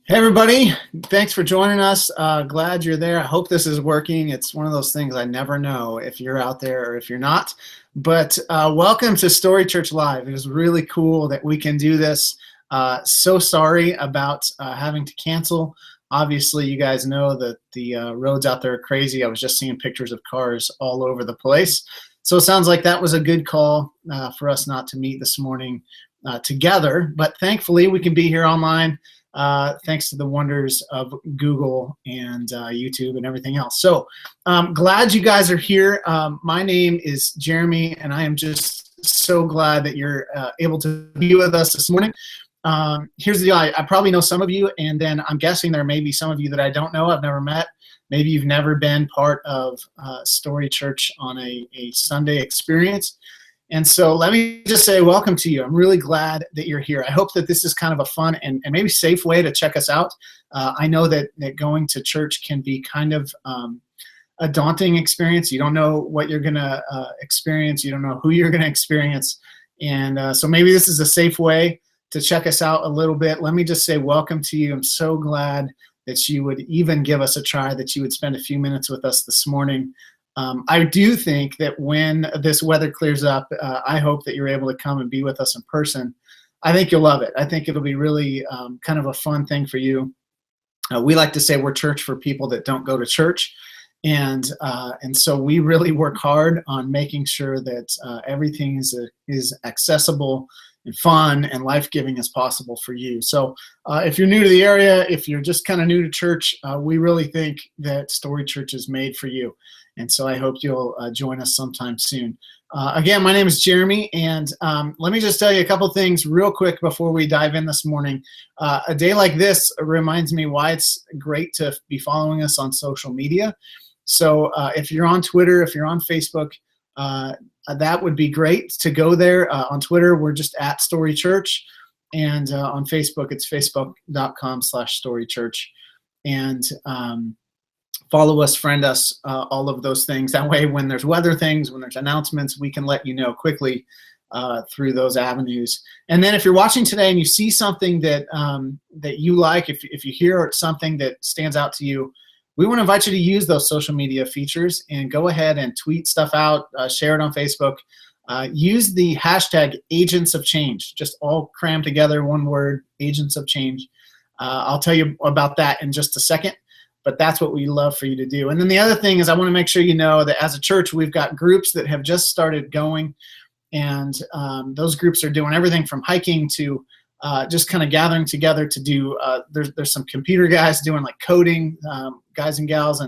Hey everybody, thanks for joining us. Glad you're there. I hope this is working. It's one of those things I never know if you're out there or if you're not. But welcome to Story Church Live. It is really cool that we can do this. So sorry about having to cancel. Obviously, you guys know that the roads out there are crazy. I was just seeing pictures of cars all over the place. So it sounds like that was a good call for us not to meet this morning together. But thankfully, we can be here online. Thanks to the wonders of Google and YouTube and everything else. So glad you guys are here. My name is Jeremy, and I am just so glad that you're able to be with us this morning. Here's the deal. I probably know some of you, and then I'm guessing there may be some of you that I don't know, I've never met. Maybe you've never been part of Story Church on a Sunday experience. And so let me just say welcome to you. I'm really glad that you're here. I hope that this is kind of a fun and maybe safe way to check us out. I know that going to church can be kind of a daunting experience. You don't know what you're going to experience. You don't know who you're going to experience. And so maybe this is a safe way to check us out a little bit. Let me just say welcome to you. I'm so glad that you would even give us a try, that you would spend a few minutes with us this morning. I do think that when this weather clears up, I hope that you're able to come and be with us in person. I think you'll love it. I think it'll be really kind of a fun thing for you. We like to say we're church for people that don't go to church. And so we really work hard on making sure that everything is accessible and fun and life-giving as possible for you. So if you're new to the area, if you're just kind of new to church, we really think that Story Church is made for you. And so I hope you'll join us sometime soon. Again, my name is Jeremy, and let me just tell you a couple things real quick before we dive in this morning. A day like this reminds me why it's great to be following us on social media. So if you're on Twitter, if you're on Facebook, that would be great to go there. On Twitter, we're just at Story Church, and on Facebook, it's facebook.com/storychurch. And follow us, friend us, all of those things. That way, when there's weather things, when there's announcements, we can let you know quickly through those avenues. And then if you're watching today and you see something that that you like, if you hear something that stands out to you, we want to invite you to use those social media features and go ahead and tweet stuff out, share it on Facebook. Use the hashtag Agents of Change, just all crammed together, one word, Agents of Change. I'll tell you about that in just a second. But that's what we love for you to do. And then the other thing is I want to make sure you know that as a church, we've got groups that have just started going. And those groups are doing everything from hiking to just kind of gathering together to do, there's some computer guys doing like coding, guys and gals.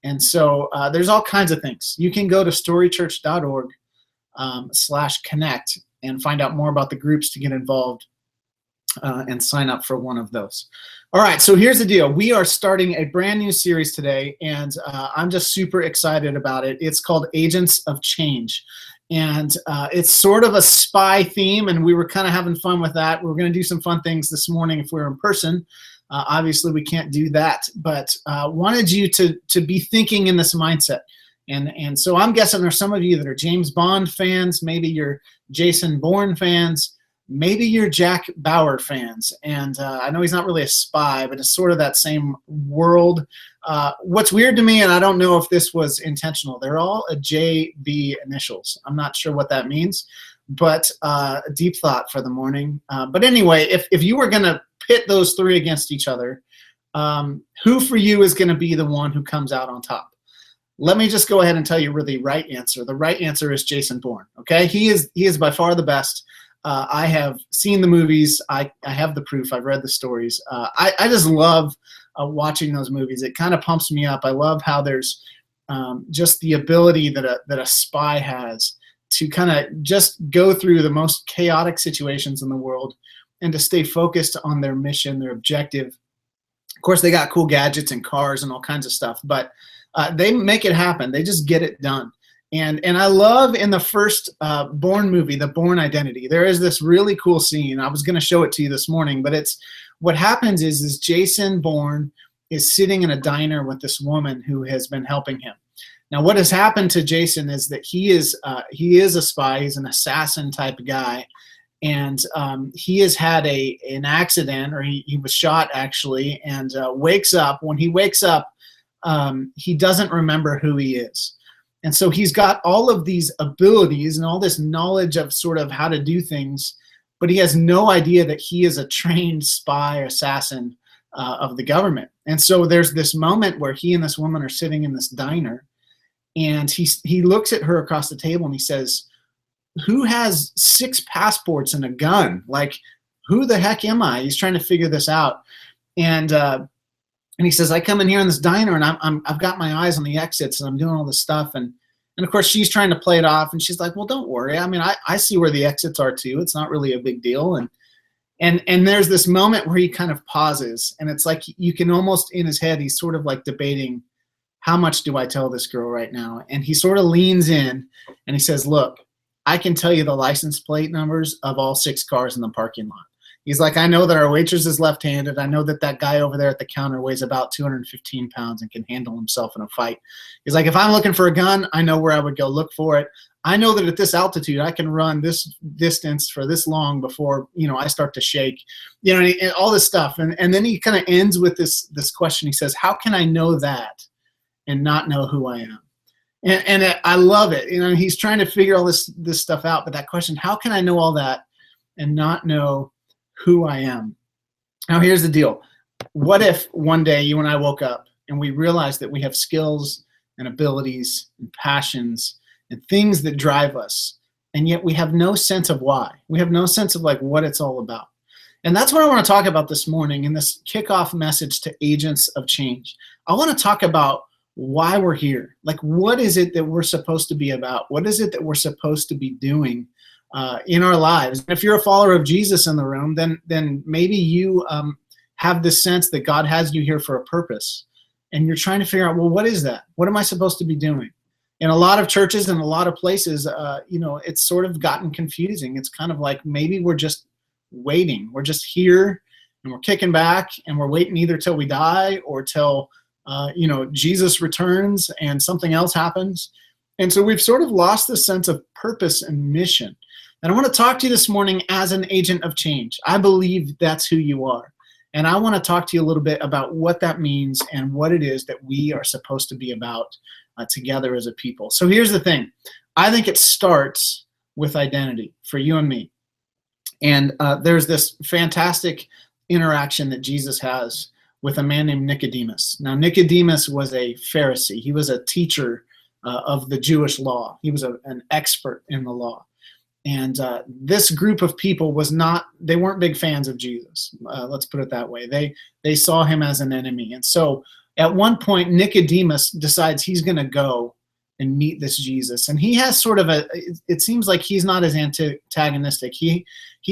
And so there's all kinds of things. You can go to storychurch.org/connect and find out more about the groups to get involved and sign up for one of those. All right, so here's the deal. We are starting a brand new series today, and I'm just super excited about it. It's called Agents of Change, and it's sort of a spy theme, and we were kind of having fun with that. We're going to do some fun things this morning if we're in person. Obviously, we can't do that, but wanted you to be thinking in this mindset. And so I'm guessing there's some of you that are James Bond fans, maybe you're Jason Bourne fans, maybe you're Jack Bauer fans, and I know he's not really a spy, but it's sort of that same world. What's weird to me, and I don't know if this was intentional, they're all a JB initials. I'm not sure what that means, but deep thought for the morning. But anyway, if you were going to pit those three against each other, who for you is going to be the one who comes out on top? Let me just go ahead and tell you the right answer. The right answer is Jason Bourne. Okay, he is by far the best. I have seen the movies. I have the proof. I've read the stories. I just love watching those movies. It kind of pumps me up. I love how there's just the ability that a spy has to kind of just go through the most chaotic situations in the world and to stay focused on their mission, their objective. Of course, they got cool gadgets and cars and all kinds of stuff, but they make it happen. They just get it done. And I love in the first Bourne movie, The Bourne Identity, there is this really cool scene. I was going to show it to you this morning, but it's what happens is Jason Bourne is sitting in a diner with this woman who has been helping him. Now, what has happened to Jason is that he is a spy. He's an assassin type guy, And he has had an accident, or he was shot actually, and wakes up. When he wakes up, he doesn't remember who he is. And so he's got all of these abilities and all this knowledge of sort of how to do things, but he has no idea that he is a trained spy or assassin of the government. And so there's this moment where he and this woman are sitting in this diner, and he looks at her across the table and he says, "Who has 6 passports and a gun? Like, who the heck am I?" He's trying to figure this out. And he says, "I come in here in this diner and I've got my eyes on the exits and I'm doing all this stuff." And of course she's trying to play it off, and she's like, "Well, don't worry. I mean, I see where the exits are too. It's not really a big deal." And there's this moment where he kind of pauses, and it's like you can almost, in his head, he's sort of like debating, how much do I tell this girl right now? And he sort of leans in and he says, "Look, I can tell you the license plate numbers of all 6 cars in the parking lot." He's like, "I know that our waitress is left-handed. I know that that guy over there at the counter weighs about 215 pounds and can handle himself in a fight." He's like, "If I'm looking for a gun, I know where I would go look for it. I know that at this altitude, I can run this distance for this long before, I start to shake," and all this stuff. And then he kind of ends with this question. He says, "How can I know that and not know who I am?" And I love it. He's trying to figure all this stuff out, but that question, how can I know all that and not know who I am? Now, here's the deal. What if one day you and I woke up and we realized that we have skills and abilities and passions and things that drive us, and yet we have no sense of why? We have no sense of like what it's all about. And that's what I want to talk about this morning in this kickoff message to Agents of Change. I want to talk about why we're here. Like, what is it that we're supposed to be about? What is it that we're supposed to be doing in our lives? And if you're a follower of Jesus in the room, then maybe you have this sense that God has you here for a purpose, and you're trying to figure out, well, what is that? What am I supposed to be doing? In a lot of churches and a lot of places, it's sort of gotten confusing. It's kind of like maybe we're just waiting. We're just here and we're kicking back and we're waiting either till we die or till Jesus returns and something else happens. And so we've sort of lost the sense of purpose and mission. And I want to talk to you this morning as an agent of change. I believe that's who you are. And I want to talk to you a little bit about what that means and what it is that we are supposed to be about together as a people. So here's the thing. I think it starts with identity for you and me. And there's this fantastic interaction that Jesus has with a man named Nicodemus. Now, Nicodemus was a Pharisee. He was a teacher of the Jewish law. He was an expert in the law. And this group of people they weren't big fans of Jesus. Let's put it that way. They saw him as an enemy. And so at one point, Nicodemus decides he's going to go and meet this Jesus. And he has sort of it seems like he's not as antagonistic. He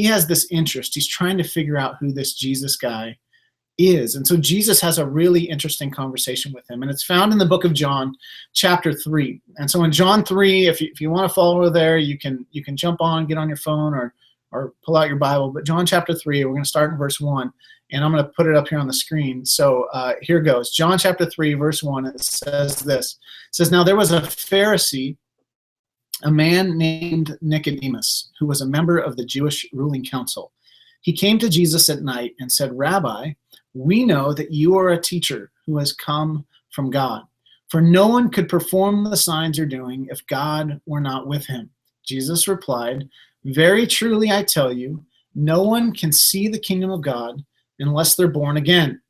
has this interest. He's trying to figure out who this Jesus guy is. And so Jesus has a really interesting conversation with him. And it's found in the book of John, chapter 3. And so in John 3, if you want to follow there, you can jump on, get on your phone or pull out your Bible. But John chapter 3, we're going to start in verse 1. And I'm going to put it up here on the screen. So here goes. John chapter 3, verse 1, it says this. It says, "Now there was a Pharisee, a man named Nicodemus, who was a member of the Jewish ruling council. He came to Jesus at night and said, 'Rabbi, we know that you are a teacher who has come from God. For no one could perform the signs you're doing if God were not with him.' Jesus replied, 'Very truly I tell you, no one can see the kingdom of God unless they're born again.'"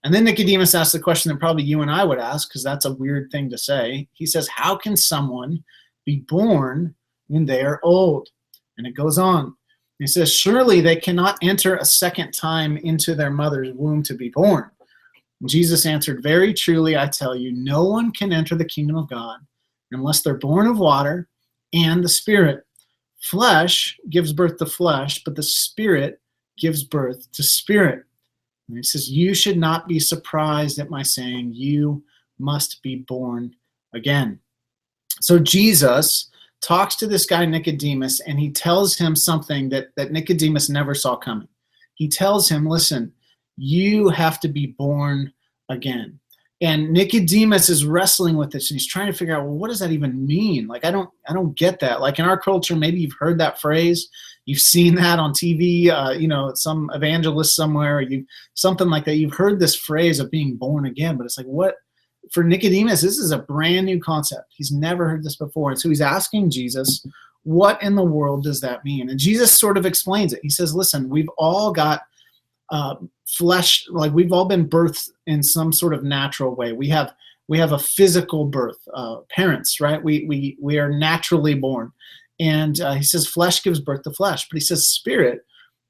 And then Nicodemus asked the question that probably you and I would ask, because that's a weird thing to say. He says, "How can someone be born when they are old?" And it goes on. He says, "Surely they cannot enter a second time into their mother's womb to be born." And Jesus answered, "Very truly I tell you, no one can enter the kingdom of God unless they're born of water and the Spirit. Flesh gives birth to flesh, but the Spirit gives birth to spirit." And he says, "You should not be surprised at my saying, you must be born again." So Jesus talks to this guy Nicodemus, and he tells him something that Nicodemus never saw coming. He tells him, listen, you have to be born again. And Nicodemus is wrestling with this, and he's trying to figure out, well, what does that even mean? Like, I don't get that. Like in our culture, maybe you've heard that phrase, you've seen that on TV, some evangelist somewhere, something like that. You've heard this phrase of being born again, but it's like, what? For Nicodemus, this is a brand new concept. He's never heard this before, and so he's asking Jesus, what in the world does that mean? And Jesus sort of explains it. He says, listen, we've all got flesh, like we've all been birthed in some sort of natural way. We have a physical birth, parents, right? We are naturally born, and he says flesh gives birth to flesh, but he says spirit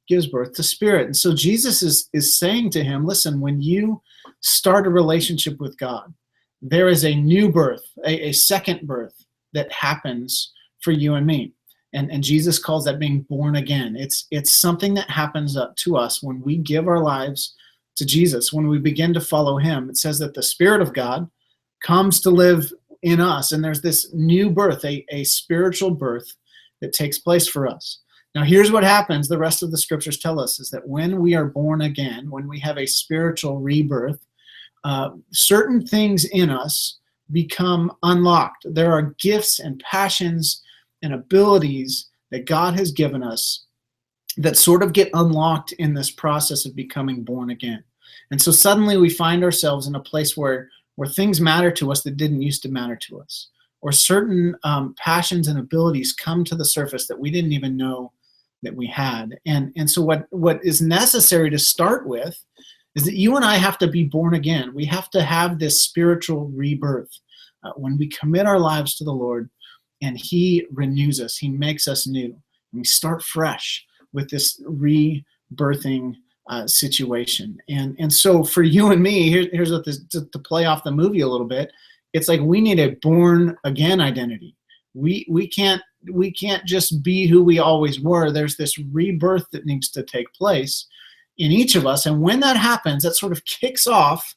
gives birth to spirit. And so Jesus is saying to him, listen, when you start a relationship with God, there is a new birth, a second birth that happens for you and me. And Jesus calls that being born again. It's something that happens to us when we give our lives to Jesus, when we begin to follow him. It says that the Spirit of God comes to live in us, and there's this new birth, a spiritual birth that takes place for us. Now, here's what happens, the rest of the scriptures tell us, is that when we are born again, when we have a spiritual rebirth, certain things in us become unlocked. There are gifts and passions and abilities that God has given us that sort of get unlocked in this process of becoming born again. And so suddenly we find ourselves in a place where things matter to us that didn't used to matter to us, or certain passions and abilities come to the surface that we didn't even know that we had. And so what is necessary to start with is that you and I have to be born again. We have to have this spiritual rebirth when we commit our lives to the Lord, and he renews us. He makes us new. And we start fresh with this rebirthing situation. And so for you and me, here's what this, to play off the movie a little bit, it's like we need a born again identity. We can't just be who we always were. There's this rebirth that needs to take place in each of us. And when that happens, that sort of kicks off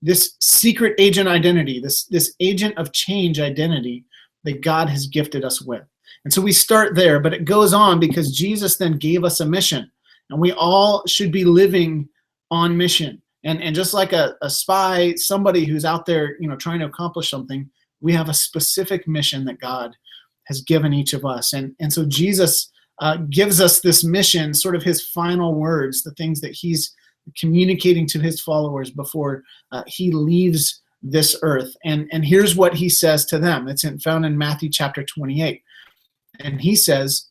this secret agent identity, this agent of change identity that God has gifted us with. And so we start there, but it goes on because Jesus then gave us a mission, and we all should be living on mission. And just like a spy, somebody who's out there, trying to accomplish something, we have a specific mission that God has given each of us. And so Jesus gives us this mission, sort of his final words, the things that he's communicating to his followers before he leaves this earth. And here's what he says to them. It's found in Matthew chapter 28. And he says,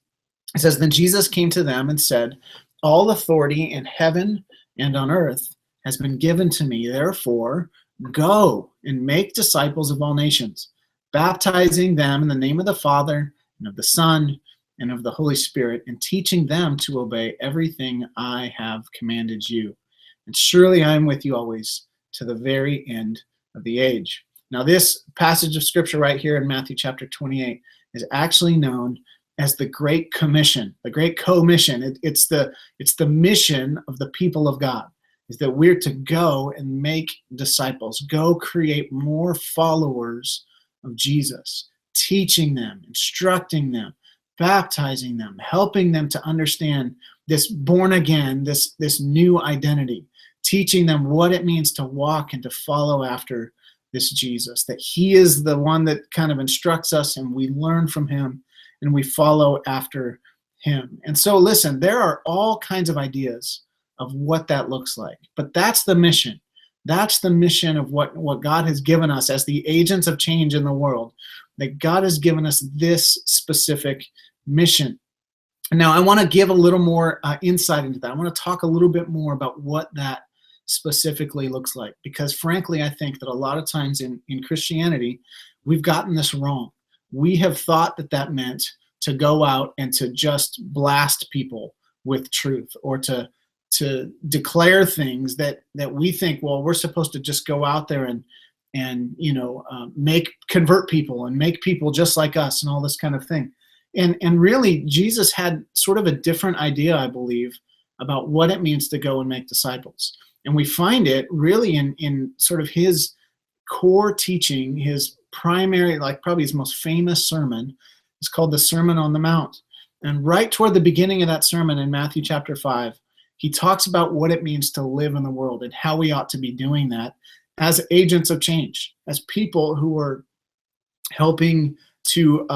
then Jesus came to them and said, all authority in heaven and on earth has been given to me. Therefore, go and make disciples of all nations, baptizing them in the name of the Father and of the Son and of the Holy Spirit, and teaching them to obey everything I have commanded you. And surely I am with you always to the very end of the age. Now, this passage of scripture right here in Matthew chapter 28 is actually known as the Great Commission, the Great Commission. It's the mission of the people of God, is that we're to go and make disciples, go create more followers of Jesus, teaching them, instructing them, baptizing them, helping them to understand this born again, this new identity, teaching them what it means to walk and to follow after this Jesus, that he is the one that kind of instructs us, and we learn from him and we follow after him. And so listen, there are all kinds of ideas of what that looks like, but that's the mission. That's the mission of what God has given us as the agents of change in the world, that God has given us this specific mission. Now, I want to give a little more insight into that. I want to talk a little bit more about what that specifically looks like, because frankly, I think that a lot of times in Christianity, we've gotten this wrong. We have thought that meant to go out and to just blast people with truth, or to declare things that we think, well, we're supposed to just go out there and convert people and make people just like us and all this kind of thing. And really, Jesus had sort of a different idea, I believe, about what it means to go and make disciples. And we find it really in sort of his core teaching, his primary, like probably his most famous sermon, is called the Sermon on the Mount. And right toward the beginning of that sermon in Matthew chapter 5, he talks about what it means to live in the world and how we ought to be doing that. as agents of change, as people who are helping to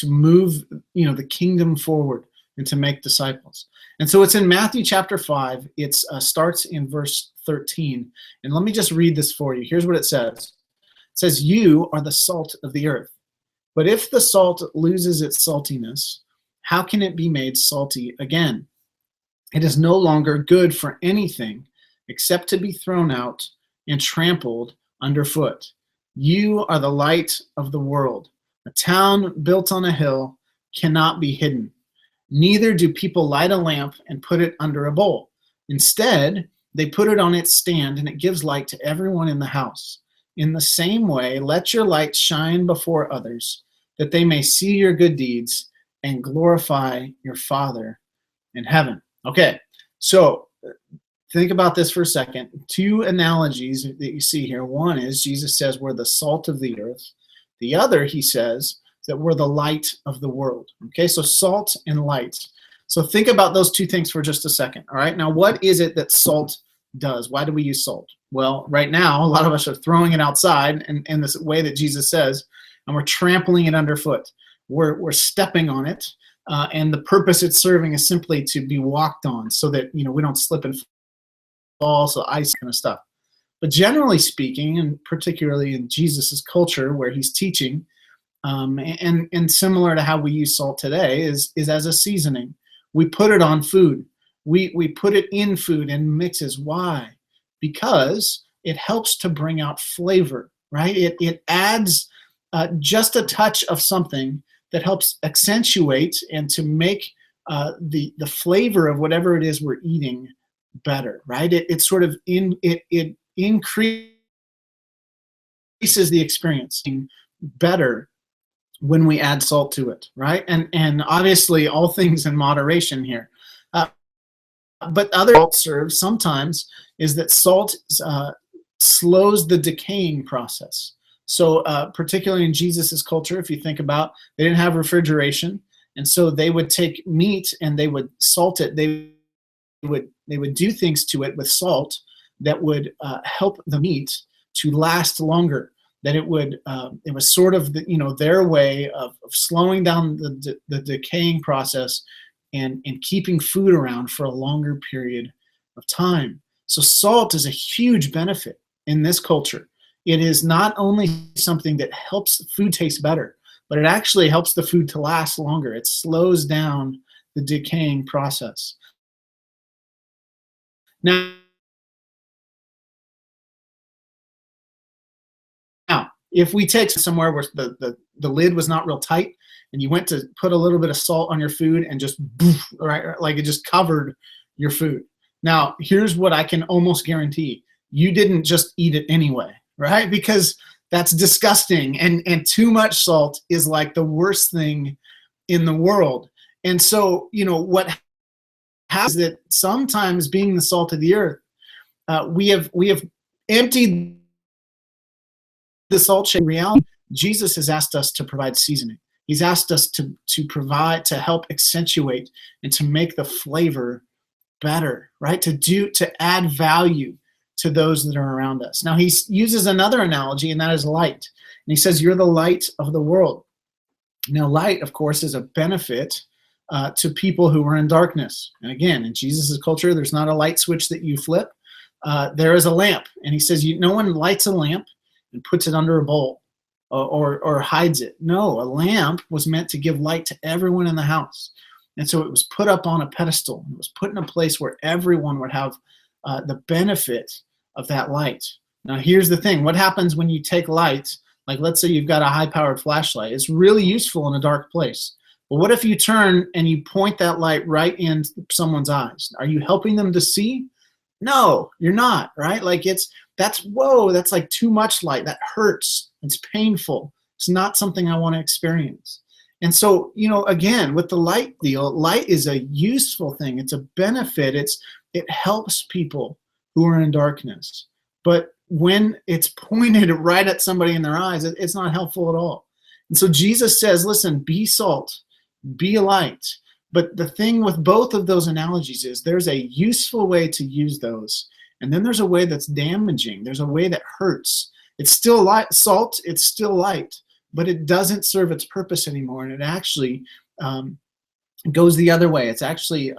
move the kingdom forward and to make disciples. And so it's in Matthew chapter 5. It starts in verse 13. And let me just read this for you. Here's what it says. It says, "You are the salt of the earth. But if the salt loses its saltiness, how can it be made salty again? It is no longer good for anything except to be thrown out and trampled underfoot. You are the light of the world. A town built on a hill cannot be hidden. Neither do people light a lamp and put it under a bowl. Instead, they put it on its stand, and it gives light to everyone in the house. In the same way, let your light shine before others, that they may see your good deeds and glorify your Father in heaven." Okay, so think about this for a second. Two analogies that you see here. One is Jesus says we're the salt of the earth. The other, he says, that we're the light of the world. Okay, so salt and light. So think about those two things for just a second. All right, now what is it that salt does? Why do we use salt? Well, right now, a lot of us are throwing it outside in this way that Jesus says, and we're trampling it underfoot. We're stepping on it, and the purpose it's serving is simply to be walked on so that we don't slip and fall, so ice kind of stuff. But generally speaking, and particularly in Jesus's culture where he's teaching, and similar to how we use salt today, is as a seasoning. We put it on food. We put it in food and mixes. Why? Because it helps to bring out flavor, right? It adds just a touch of something that helps accentuate and to make the flavor of whatever it is we're eating better, right? It increases the experience better when we add salt to it, right? And obviously all things in moderation here. But other salt serves sometimes is that salt slows the decaying process. So particularly in Jesus's culture, if you think about, they didn't have refrigeration, and so they would take meat and they would salt it. They would do things to it with salt that would help the meat to last longer. That it was sort of their way of slowing down the decaying process and keeping food around for a longer period of time. So salt is a huge benefit in this culture. It is not only something that helps food taste better, but it actually helps the food to last longer. It slows down the decaying process. Now, if we take somewhere where the lid was not real tight and you went to put a little bit of salt on your food and just, right, like it just covered your food. Now, here's what I can almost guarantee. You didn't just eat it anyway, right? Because that's disgusting. And too much salt is like the worst thing in the world. And so, what happens is that sometimes being the salt of the earth, we have emptied the salt shape. Reality, Jesus has asked us to provide seasoning. He's asked us to provide, to help accentuate and to make the flavor better, right? To add value to those that are around us. Now he uses another analogy, and that is light. And he says, you're the light of the world. Now light, of course, is a benefit to people who are in darkness. And again, in Jesus's culture, there's not a light switch that you flip. There is a lamp. And he says, no one lights a lamp and puts it under a bowl or hides it. No, a lamp was meant to give light to everyone in the house. And so it was put up on a pedestal. It was put in a place where everyone would have the benefit of that light. Now here's the thing. What happens when you take light, like let's say you've got a high-powered flashlight. It's really useful in a dark place. But what if you turn and you point that light right in someone's eyes? Are you helping them to see? No, you're not, right? Like that's like too much light. That hurts. It's painful. It's not something I want to experience. And so, again, with the light deal, light is a useful thing. It's a benefit. It helps people who are in darkness. But when it's pointed right at somebody in their eyes, it's not helpful at all. And so Jesus says, listen, be salt, be a light. But the thing with both of those analogies is there's a useful way to use those, And then there's a way that's damaging. There's a way that hurts. It's still salt, it's still light, but it doesn't serve its purpose anymore. And it actually goes the other way. It's actually,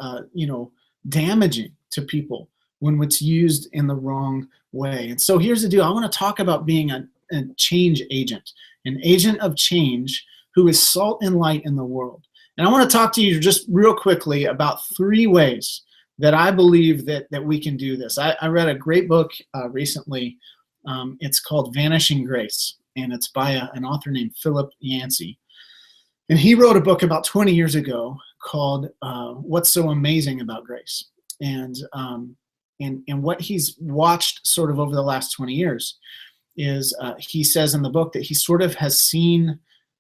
damaging to people when it's used in the wrong way. And so here's the deal. I want to talk about being a change agent, an agent of change who is salt and light in the world. And I want to talk to you just real quickly about 3 ways that I believe that we can do this. I read a great book recently. It's called Vanishing Grace, and it's by an author named Philip Yancey. And he wrote a book about 20 years ago called What's So Amazing About Grace. And what he's watched sort of over the last 20 years is he says in the book that he sort of has seen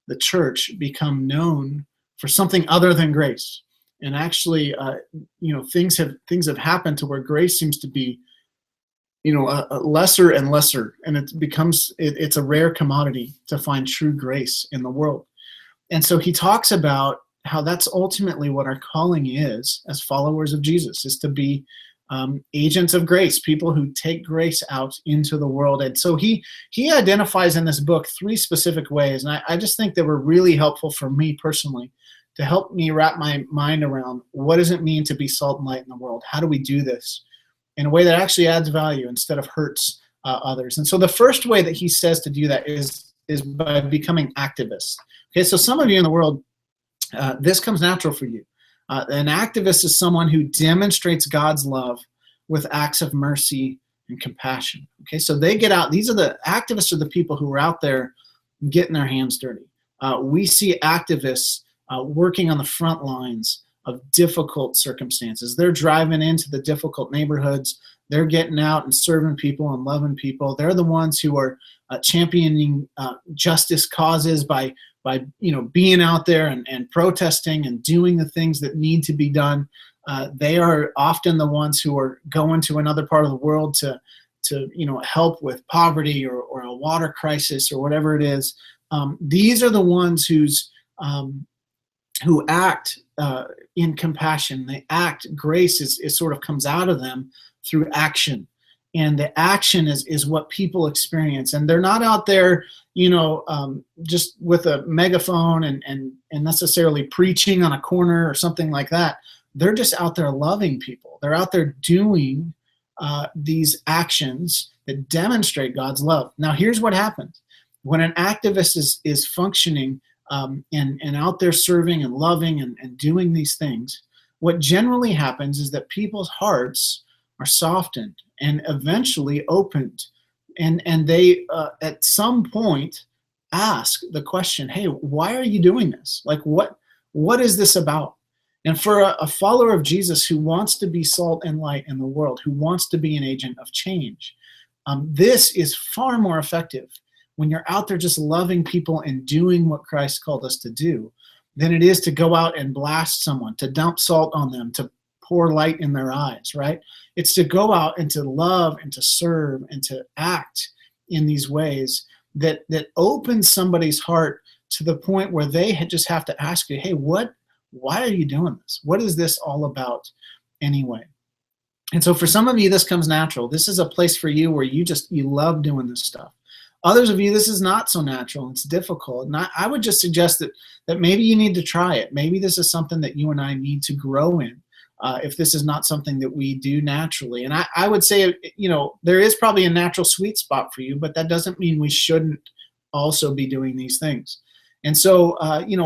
the church become known for something other than grace. And actually, things have happened to where grace seems to be, a lesser and lesser, and it's a rare commodity to find true grace in the world. And so he talks about how that's ultimately what our calling is as followers of Jesus, is to be agents of grace, people who take grace out into the world. And so he identifies in this book 3 specific ways, and I just think they were really helpful for me personally to help me wrap my mind around what does it mean to be salt and light in the world? How do we do this in a way that actually adds value instead of hurts others? And so the first way that he says to do that is by becoming activists. Okay, so some of you in the world, this comes natural for you. An activist is someone who demonstrates God's love with acts of mercy and compassion. Okay, so they get out. Activists are the people who are out there getting their hands dirty. We see activists working on the front lines of difficult circumstances. They're driving into the difficult neighborhoods. They're getting out and serving people and loving people. They're the ones who are championing justice causes by being out there and protesting and doing the things that need to be done. They are often the ones who are going to another part of the world to help with poverty or a water crisis or whatever it is. These are the ones who act in compassion. They act. Grace is sort of comes out of them through action. And the action is what people experience. And they're not out there, just with a megaphone and necessarily preaching on a corner or something like that. They're just out there loving people. They're out there doing these actions that demonstrate God's love. Now, here's what happens. When an activist is functioning and out there serving and loving and doing these things, what generally happens is that people's hearts are softened and eventually opened, and they at some point ask the question, hey, why are you doing this? Like, what is this about? And for a follower of Jesus who wants to be salt and light in the world, who wants to be an agent of change, this is far more effective when you're out there just loving people and doing what Christ called us to do than it is to go out and blast someone, to dump salt on them, to pour light in their eyes, right? It's to go out and to love and to serve and to act in these ways that opens somebody's heart to the point where they just have to ask you, hey, why are you doing this? What is this all about anyway? And so for some of you, this comes natural. This is a place for you where you love doing this stuff. Others of you, this is not so natural. It's difficult. And I would just suggest that maybe you need to try it. Maybe this is something that you and I need to grow in. If this is not something that we do naturally. And I would say, there is probably a natural sweet spot for you, but that doesn't mean we shouldn't also be doing these things. And so,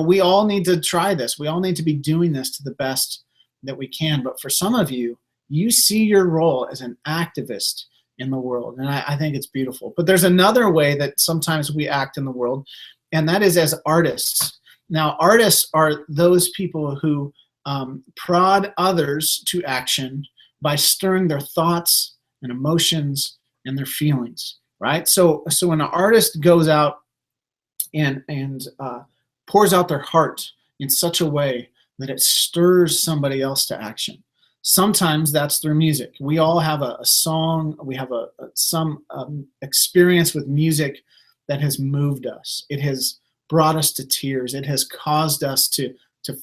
we all need to try this. We all need to be doing this to the best that we can. But for some of you, you see your role as an activist in the world. And I think it's beautiful. But there's another way that sometimes we act in the world, and that is as artists. Now, artists are those people who prod others to action by stirring their thoughts and emotions and their feelings, right? So when an artist goes out and pours out their heart in such a way that it stirs somebody else to action. Sometimes that's through music. We all have a song, we have some experience with music that has moved us. It has brought us to tears. It has caused us to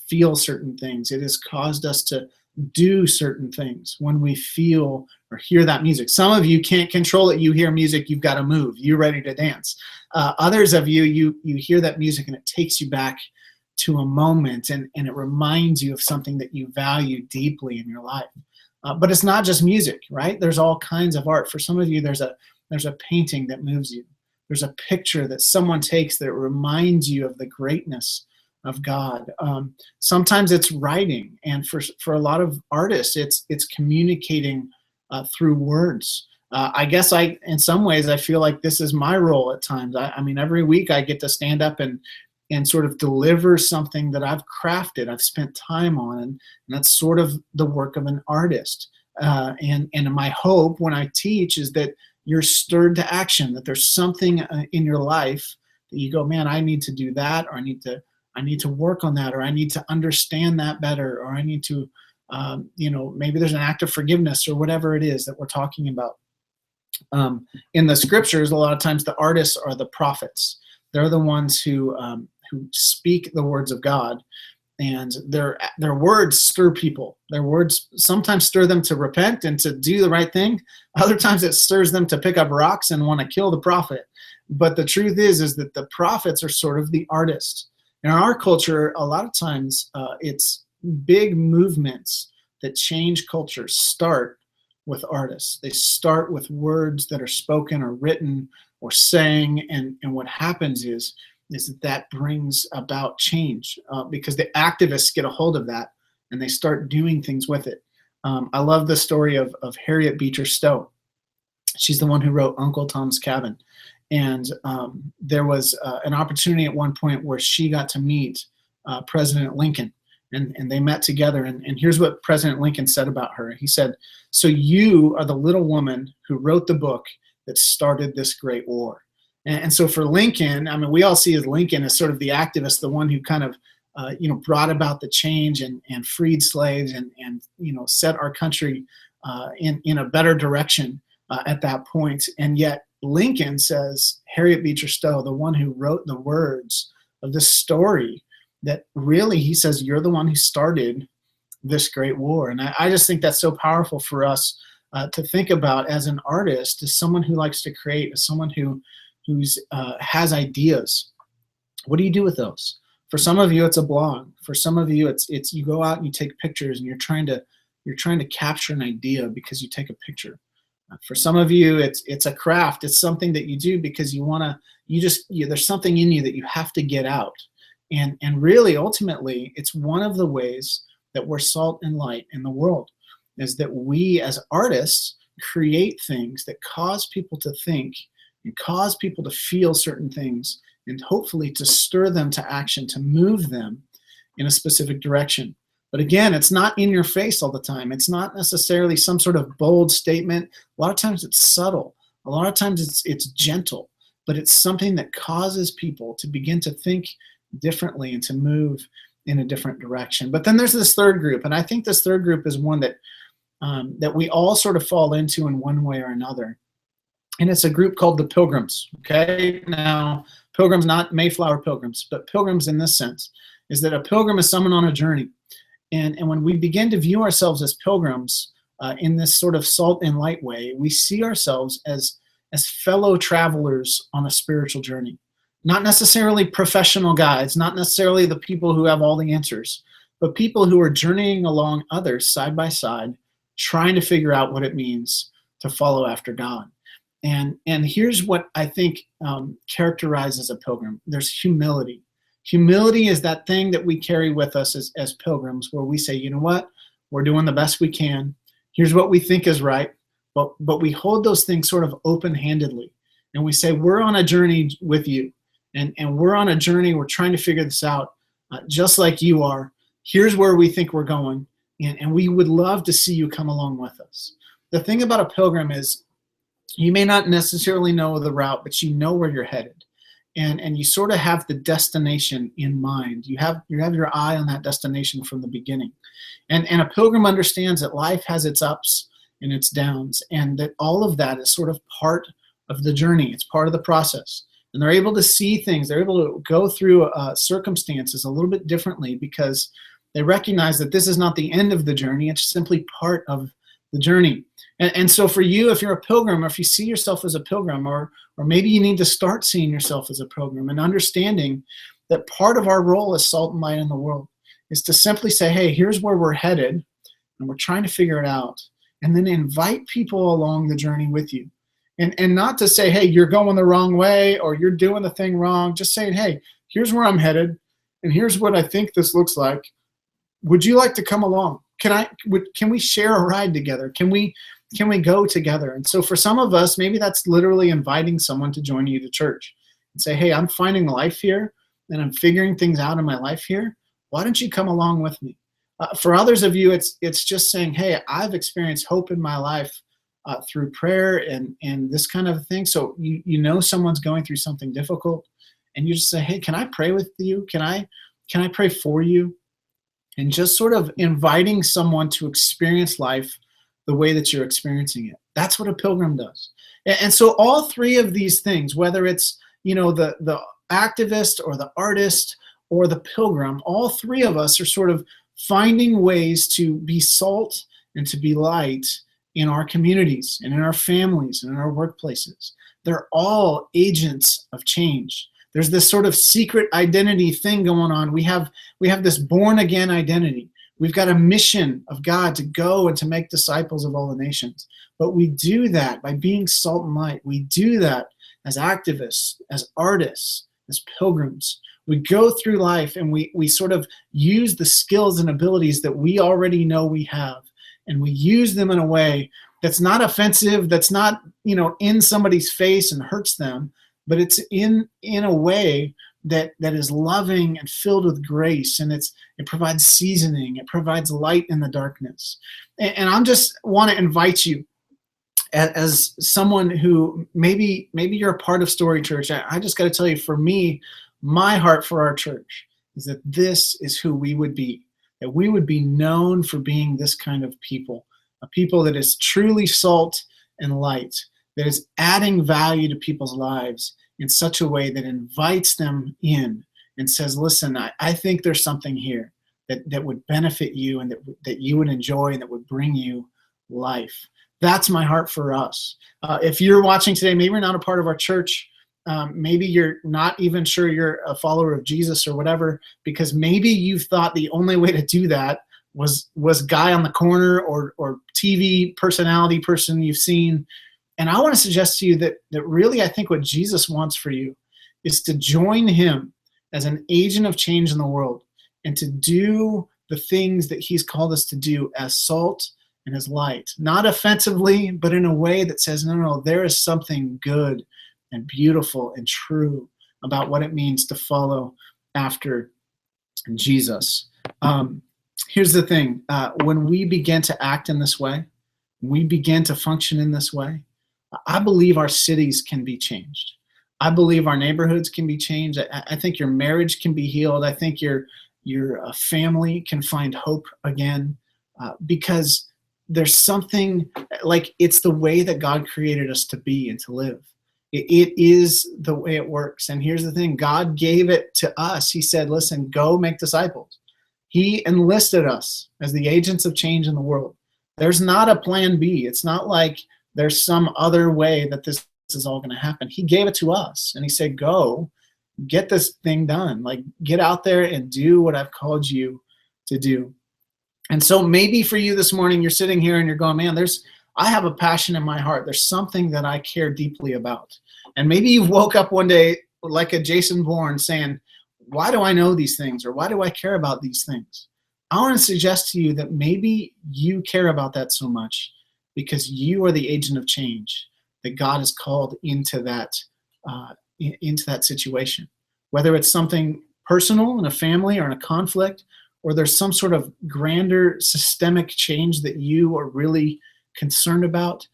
feel certain things. It has caused us to do certain things, when we feel or hear that music. Some of you can't control it. You hear music, you've got to move. You're ready to dance. Others of you, you hear that music and it takes you back to a moment, and it reminds you of something that you value deeply in your life. But it's not just music, right? There's all kinds of art. For some of you, there's a painting that moves you. There's a picture that someone takes that reminds you of the greatness of God. Sometimes it's writing, and for a lot of artists, it's communicating through words. I guess in some ways, I feel like this is my role at times. I mean, every week I get to stand up and sort of deliver something that I've crafted, I've spent time on, and that's sort of the work of an artist. And my hope when I teach is that you're stirred to action, that there's something in your life that you go, man, I need to do that, or I need to work on that, or I need to understand that better, or I need to, maybe there's an act of forgiveness, or whatever it is that we're talking about. In the scriptures, a lot of times the artists are the prophets. They're the ones who speak the words of God, and their words stir people. Their words sometimes stir them to repent and to do the right thing. Other times it stirs them to pick up rocks and want to kill the prophet. But the truth is that the prophets are sort of the artists. In our culture, a lot of times it's big movements that change culture start with artists. They start with words that are spoken or written or sang, and what happens is that brings about change because the activists get a hold of that and they start doing things with it. I love the story of Harriet Beecher Stowe. She's the one who wrote Uncle Tom's Cabin. And there was an opportunity at one point where she got to meet President Lincoln, and they met together. And here's what President Lincoln said about her. He said, "So you are the little woman who wrote the book that started this great war." And so for Lincoln, I mean, we all see as Lincoln as sort of the activist, the one who kind of, brought about the change and freed slaves and set our country in a better direction at that point. And yet Lincoln says, Harriet Beecher Stowe, the one who wrote the words of this story, that really, he says, you're the one who started this great war. And I just think that's so powerful for us to think about as an artist, as someone who likes to create, as someone who has ideas. What do you do with those? For some of you, it's a blog. For some of you, it's you go out and you take pictures and you're trying to capture an idea because you take a picture. For some of you, it's a craft. It's something that you do because there's something in you that you have to get out. And really, ultimately, it's one of the ways that we're salt and light in the world, is that we as artists create things that cause people to think and cause people to feel certain things, and hopefully to stir them to action, to move them in a specific direction. But again, it's not in your face all the time. It's not necessarily some sort of bold statement. A lot of times it's subtle. A lot of times it's gentle, but it's something that causes people to begin to think differently and to move in a different direction. But then there's this third group, and I think this third group is one that we all sort of fall into in one way or another. And it's a group called the Pilgrims. Okay, now Pilgrims, not Mayflower Pilgrims, but Pilgrims in this sense, is that a pilgrim is someone on a journey. And when we begin to view ourselves as pilgrims in this sort of salt and light way, we see ourselves as fellow travelers on a spiritual journey. Not necessarily professional guides, not necessarily the people who have all the answers, but people who are journeying along others side by side, trying to figure out what it means to follow after God. And here's what I think characterizes a pilgrim. There's humility. Humility is that thing that we carry with us as pilgrims, where we say, you know what, we're doing the best we can. Here's what we think is right. But we hold those things sort of open-handedly. And we say, we're on a journey with you. And we're on a journey. We're trying to figure this out just like you are. Here's where we think we're going. And we would love to see you come along with us. The thing about a pilgrim is you may not necessarily know the route, but you know where you're headed. And you sort of have the destination in mind. You have your eye on that destination from the beginning. And a pilgrim understands that life has its ups and its downs, and that all of that is sort of part of the journey. It's part of the process. And they're able to see things. They're able to go through circumstances a little bit differently because They recognize that this is not the end of the journey. It's simply part of the journey. And so for you, if you're a pilgrim, or if you see yourself as a pilgrim, or maybe you need to start seeing yourself as a pilgrim and understanding that part of our role as salt and light in the world is to simply say, hey, here's where we're headed, and we're trying to figure it out. And then invite people along the journey with you. And not to say, hey, you're going the wrong way, or you're doing the thing wrong. Just saying, hey, here's where I'm headed, and here's what I think this looks like. Would you like to come along? Can we share a ride together? Can we go together? And so for some of us, maybe that's literally inviting someone to join you to church and say, hey, I'm finding life here, and I'm figuring things out in my life here. Why don't you come along with me? For others of you, it's just saying, hey, I've experienced hope in my life through prayer and this kind of thing. So you know someone's going through something difficult, and you just say, hey, can I pray with you? Can I pray for you? And just sort of inviting someone to experience life the way that you're experiencing it. That's what a pilgrim does. And so all three of these things, whether it's the activist or the artist or the pilgrim, all three of us are sort of finding ways to be salt and to be light in our communities and in our families and in our workplaces. They're all agents of change. There's this sort of secret identity thing going on. We have this born again identity. We've got a mission of God to go and to make disciples of all the nations. But we do that by being salt and light. We do that as activists, as artists, as pilgrims. We go through life and we sort of use the skills and abilities that we already know we have, and we use them in a way that's not offensive, that's not in somebody's face and hurts them, but it's in a way that is loving and filled with grace, and it provides seasoning, it provides light in the darkness. And I just want to invite you, as someone who maybe you're a part of Story Church. I just got to tell you, for me, my heart for our church is that this is who we would be, that we would be known for being this kind of people, a people that is truly salt and light, that is adding value to people's lives in such a way that invites them in and says, listen, I think there's something here that would benefit you and that you would enjoy and that would bring you life. That's my heart for us. If you're watching today, maybe you're not a part of our church, maybe you're not even sure you're a follower of Jesus or whatever, because maybe you thought the only way to do that was guy on the corner or TV personality person you've seen. And I want to suggest to you that really I think what Jesus wants for you is to join him as an agent of change in the world and to do the things that he's called us to do as salt and as light. Not offensively, but in a way that says, no, there is something good and beautiful and true about what it means to follow after Jesus. Here's the thing. When we begin to act in this way, we begin to function in this way, I believe our cities can be changed. I believe our neighborhoods can be changed. I think your marriage can be healed. I think your family can find hope again, because there's something, like, it's the way that God created us to be and to live. It is the way it works. And here's the thing. God gave it to us. He said, listen, go make disciples. He enlisted us as the agents of change in the world. There's not a plan B. It's not like there's some other way that this is all going to happen. He gave it to us, and he said, go get this thing done. Like, get out there and do what I've called you to do. And so maybe for you this morning, you're sitting here and you're going, man, I have a passion in my heart. There's something that I care deeply about. And maybe you've woke up one day like a Jason Bourne saying, why do I know these things? Or why do I care about these things? I want to suggest to you that maybe you care about that so much because you are the agent of change that God has called into that situation. Whether it's something personal in a family or in a conflict, or there's some sort of grander systemic change that you are really concerned about,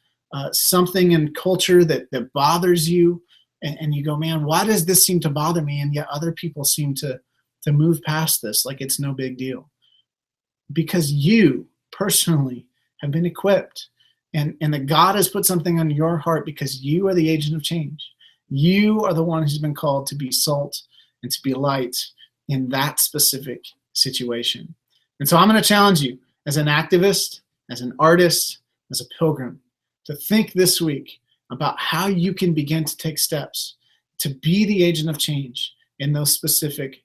something in culture that bothers you, and you go, man, why does this seem to bother me? And yet other people seem to move past this like it's no big deal. Because you personally have been equipped, and that God has put something on your heart because you are the agent of change. You are the one who's been called to be salt and to be light in that specific situation. And so I'm going to challenge you as an activist, as an artist, as a pilgrim, to think this week about how you can begin to take steps to be the agent of change in those specific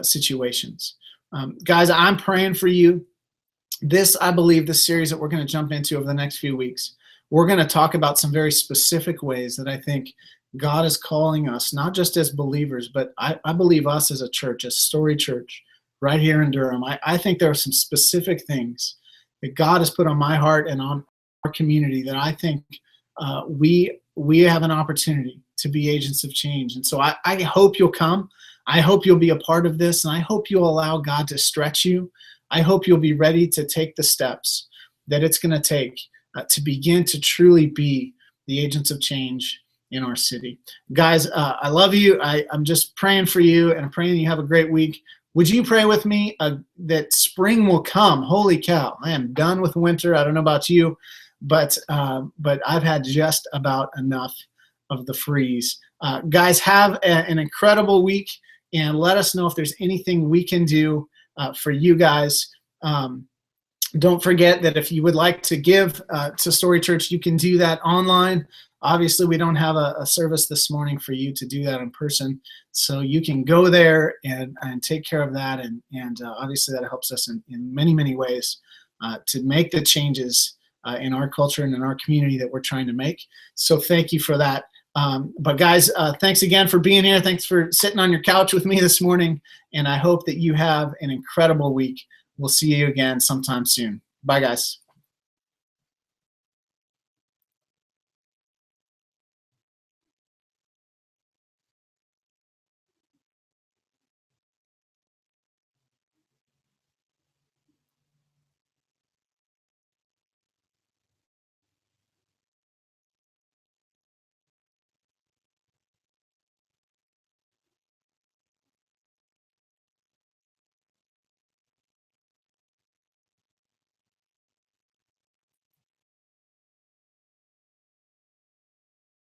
situations. Guys, I'm praying for you. I believe this series that we're going to jump into over the next few weeks, we're going to talk about some very specific ways that I think God is calling us, not just as believers, but I believe us as a church, as Story Church, right here in Durham. I think there are some specific things that God has put on my heart and on our community that I think we have an opportunity to be agents of change. And so I hope you'll come. I hope you'll be a part of this, and I hope you'll allow God to stretch you. I hope you'll be ready to take the steps that it's going to take to begin to truly be the agents of change in our city. Guys, I love you. I'm just praying for you, and I'm praying you have a great week. Would you pray with me that spring will come? Holy cow, I am done with winter. I don't know about you, but I've had just about enough of the freeze. Guys, have an incredible week, and let us know if there's anything we can do for you guys. Don't forget that if you would like to give to Story Church, you can do that online. Obviously, we don't have a service this morning for you to do that in person, so you can go there and take care of that, and obviously that helps us in many, many ways to make the changes in our culture and in our community that we're trying to make. So thank you for that. But guys, thanks again for being here. Thanks for sitting on your couch with me this morning, and I hope that you have an incredible week. We'll see you again sometime soon. Bye, guys.